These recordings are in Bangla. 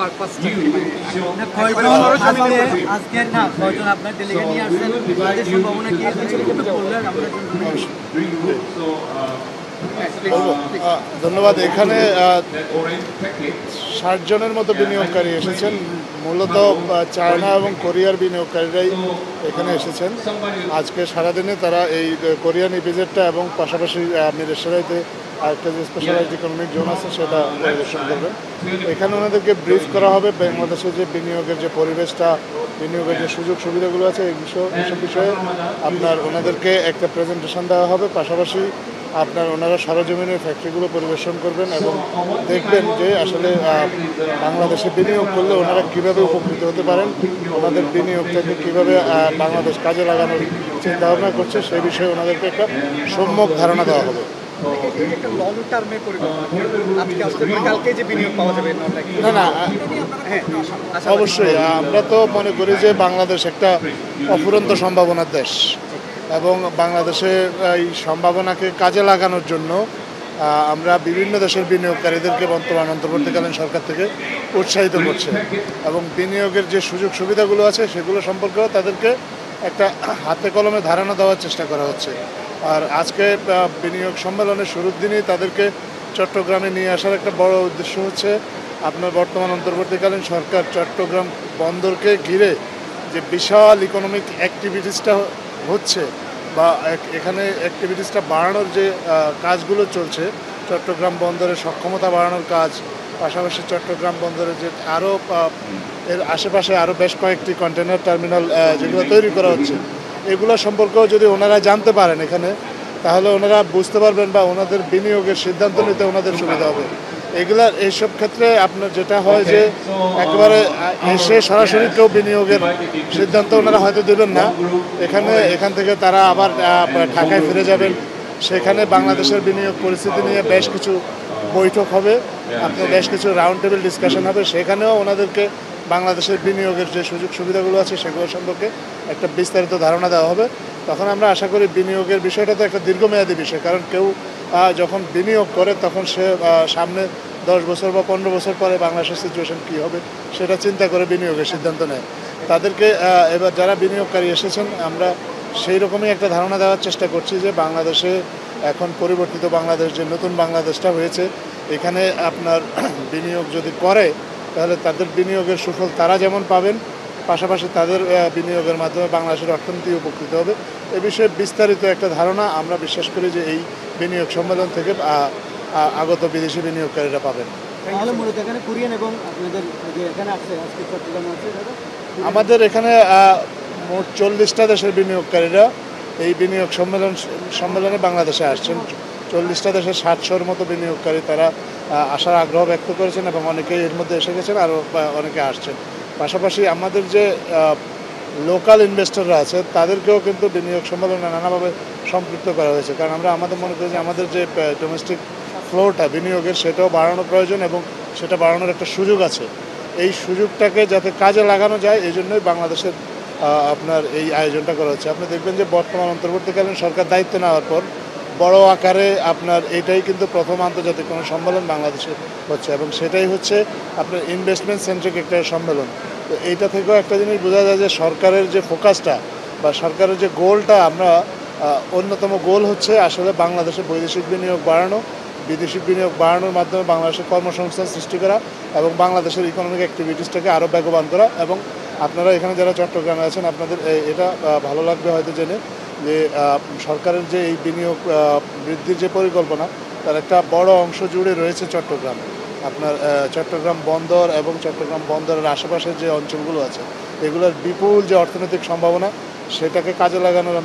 পারপাসটা আজকে না কয়জন আপনার ডেলিগেট নিয়ে আসছেন এদের সম্ভাবনা কি আছে সেটা একটু বললেন আমরা ধন্যবাদ। এখানে 60 জনের মতো বিনিয়োগকারী এসেছেন। মূলত চায়না এবং কোরিয়ার বিনিয়োগকারীরাই এখানে এসেছেন। আজকে সারাদিনে তারা এই কোরিয়ান ইপিজেডটা এবং পাশাপাশি মিরেশ্বরাইতে আরেকটা যে স্পেশালাইজড ইকোনমিক জোন আছে সেটা পরিদর্শন করবেন। এখানে ওনাদেরকে ব্রিফ করা হবে বাংলাদেশের যে বিনিয়োগের যে পরিবেশটা, বিনিয়োগের যে সুযোগ সুবিধাগুলো আছে এইসব বিষয়ে আপনার ওনাদেরকে একটা প্রেজেন্টেশন দেওয়া হবে। পাশাপাশি আপনার ওনারা সরজমিনের ফ্যাক্টরিগুলো পরিবেশন করবেন এবং দেখবেন যে আসলে বাংলাদেশে বিনিয়োগ করলে ওনারা কীভাবে উপকৃত হতে পারেন, ওনাদের বিনিয়োগটাকে কীভাবে বাংলাদেশ কাজে লাগানোর চিন্তাভাবনা করছে সেই বিষয়ে ওনাদেরকে একটা সম্যক ধারণা দেওয়া হবে। একটা লং টার্মের পরিকল্পনা কালকে যে বিনিয়োগ পাওয়া যাবে না অবশ্যই আমরা তো মনে করি যে বাংলাদেশ একটা অফুরন্ত সম্ভাবনার দেশ এবং বাংলাদেশে এই সম্ভাবনাকে কাজে লাগানোর জন্য আমরা বিভিন্ন দেশের বিনিয়োগকারীদেরকে বর্তমান অন্তর্বর্তীকালীন সরকার থেকে উৎসাহিত করছে এবং বিনিয়োগের যে সুযোগ সুবিধাগুলো আছে সেগুলো সম্পর্কেও তাদেরকে একটা হাতে কলমে ধারণা দেওয়ার চেষ্টা করা হচ্ছে। আর আজকে বিনিয়োগ সম্মেলনের শুরুর দিনই তাদেরকে চট্টগ্রামে নিয়ে আসার একটা বড় উদ্দেশ্য হচ্ছে আপনার বর্তমান অন্তর্বর্তীকালীন সরকার চট্টগ্রাম বন্দরকে ঘিরে যে বিশাল ইকোনমিক অ্যাক্টিভিটিসটা হচ্ছে বা এখানে অ্যাক্টিভিটিসটা বাড়ানোর যে কাজগুলো চলছে, চট্টগ্রাম বন্দরের সক্ষমতা বাড়ানোর কাজ, পাশাপাশি চট্টগ্রাম বন্দরের যে আরও এর আশেপাশে আরও বেশ কয়েকটি কন্টেনার টার্মিনাল যেগুলো তৈরি করা হচ্ছে এগুলো সম্পর্কেও যদি ওনারা জানতে পারেন এখানে, তাহলে ওনারা বুঝতে পারবেন বা ওনাদের বিনিয়োগের সিদ্ধান্ত নিতে ওনাদের সুবিধা হবে। এইসব ক্ষেত্রে আপনার যেটা হয় যে একেবারে এসে সরাসরি কেউ বিনিয়োগের সিদ্ধান্ত ওনারা হয়তো দেবেন না, এখান থেকে তারা আবার ঢাকায় ফিরে যাবেন। সেখানে বাংলাদেশের বিনিয়োগ পরিস্থিতি নিয়ে বেশ কিছু বৈঠক হবে, আপনার বেশ কিছু রাউন্ড টেবিল ডিসকাশন হবে। সেখানেও ওনাদেরকে বাংলাদেশের বিনিয়োগের যে সুযোগ সুবিধাগুলো আছে সেগুলো সম্পর্কে একটা বিস্তারিত ধারণা দেওয়া হবে। তখন আমরা আশা করি বিনিয়োগের বিষয়টা তো একটা দীর্ঘমেয়াদী বিষয়, কারণ কেউ যখন বিনিয়োগ করে তখন সে সামনে 10 বছর বা 15 বছর পরে বাংলাদেশের সিচুয়েশন কী হবে সেটা চিন্তা করে বিনিয়োগের সিদ্ধান্ত নেয়। তাদেরকে এবার যারা বিনিয়োগকারী এসেছেন আমরা সেই রকমই একটা ধারণা দেওয়ার চেষ্টা করছি যে বাংলাদেশে এখন পরিবর্তিত বাংলাদেশ যে নতুন বাংলাদেশটা হয়েছে এখানে আপনার বিনিয়োগ যদি করে তাহলে তাদের বিনিয়োগের সুফল তারা যেমন পাবেন, পাশাপাশি তাদের বিনিয়োগের মাধ্যমে বাংলাদেশের অর্থনীতি উপকৃত হবে। এ বিষয়ে বিস্তারিত একটা ধারণা আমরা বিশ্বাস করি যে এই বিনিয়োগ সম্মেলন থেকে আগত বিদেশি বিনিয়োগকারীরা পাবেন। আমাদের এখানে মোট 40টা দেশের বিনিয়োগকারীরা এই বিনিয়োগ সম্মেলনে বাংলাদেশে আসছেন। 40টা দেশের 700-র মতো বিনিয়োগকারী তারা আসার আগ্রহ ব্যক্ত করেছেন এবং অনেকেই এর মধ্যে এসে গেছেন, আরও অনেকে আসছেন। পাশাপাশি আমাদের যে লোকাল ইনভেস্টররা আছে তাদেরকেও কিন্তু বিনিয়োগ সম্মেলনে নানাভাবে সম্পৃক্ত করা হয়েছে, কারণ আমাদের মনে করি যে আমাদের যে ডোমেস্টিক ফ্লোটা বিনিয়োগের সেটাও বাড়ানো প্রয়োজন এবং সেটা বাড়ানোর একটা সুযোগ আছে। এই সুযোগটাকে যাতে কাজে লাগানো যায় এই জন্যই বাংলাদেশের আপনার এই আয়োজনটা করা হচ্ছে। আপনি দেখবেন যে বর্তমান অন্তর্বর্তীকালীন সরকার দায়িত্ব নেওয়ার পর বড় আকারে আপনার এটাই কিন্তু প্রথম আন্তর্জাতিক কোনো সম্মেলন বাংলাদেশে হচ্ছে এবং সেটাই হচ্ছে আপনার ইনভেস্টমেন্ট সেন্ট্রিক একটা সম্মেলন। তো এইটা থেকেও একটা জিনিস বোঝা যায় যে সরকারের যে ফোকাসটা বা সরকারের যে গোলটা আমরা অন্যতম গোল হচ্ছে আসলে বাংলাদেশে বৈদেশিক বিনিয়োগ বাড়ানো, বিদেশি বিনিয়োগ বাড়ানোর মাধ্যমে বাংলাদেশের কর্মসংস্থান সৃষ্টি করা এবং বাংলাদেশের ইকোনমিক অ্যাক্টিভিটিসটাকে আরও বেগবান করা। এবং আপনারা এখানে যারা চট্টগ্রামে আছেন আপনাদের এটা ভালো লাগবে হয়তো জেনে যে সরকারের যে এই বিনিয়োগ বৃদ্ধির যে পরিকল্পনা তার একটা বড় অংশ জুড়ে রয়েছে চট্টগ্রাম। আপনার চট্টগ্রাম বন্দর এবং চট্টগ্রাম বন্দরের আশেপাশের যে অঞ্চলগুলো আছে এগুলোর বিপুল যে অর্থনৈতিক সম্ভাবনা সেটাকে কাজে লাগানোর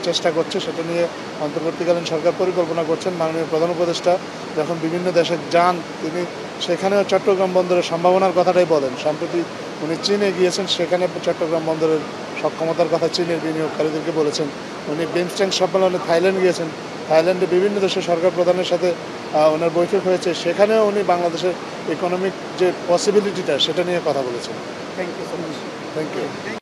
চেষ্টা করছে। সেটা নিয়ে অন্তর্বর্তীকালীন সরকার পরিকল্পনা করছেন। মাননীয় প্রধান উপদেষ্টা যখন বিভিন্ন দেশে যান তিনি সেখানেও চট্টগ্রাম বন্দরের সম্ভাবনার কথাটাই বলেন। সম্প্রতি উনি চীনে গিয়েছেন, সেখানে চট্টগ্রাম বন্দরের সক্ষমতার কথা চীনের বিনিয়োগকারীদেরকে বলেছেন। উনি বিমস্টেক সম্মেলনে থাইল্যান্ড গিয়েছেন, থাইল্যান্ডে বিভিন্ন দেশের সরকার প্রধানের সাথে ওনার বৈঠক হয়েছে, সেখানেও উনি বাংলাদেশের ইকোনমিক যে পসিবিলিটিটা সেটা নিয়ে কথা বলেছেন। Thank you so much. Thank you.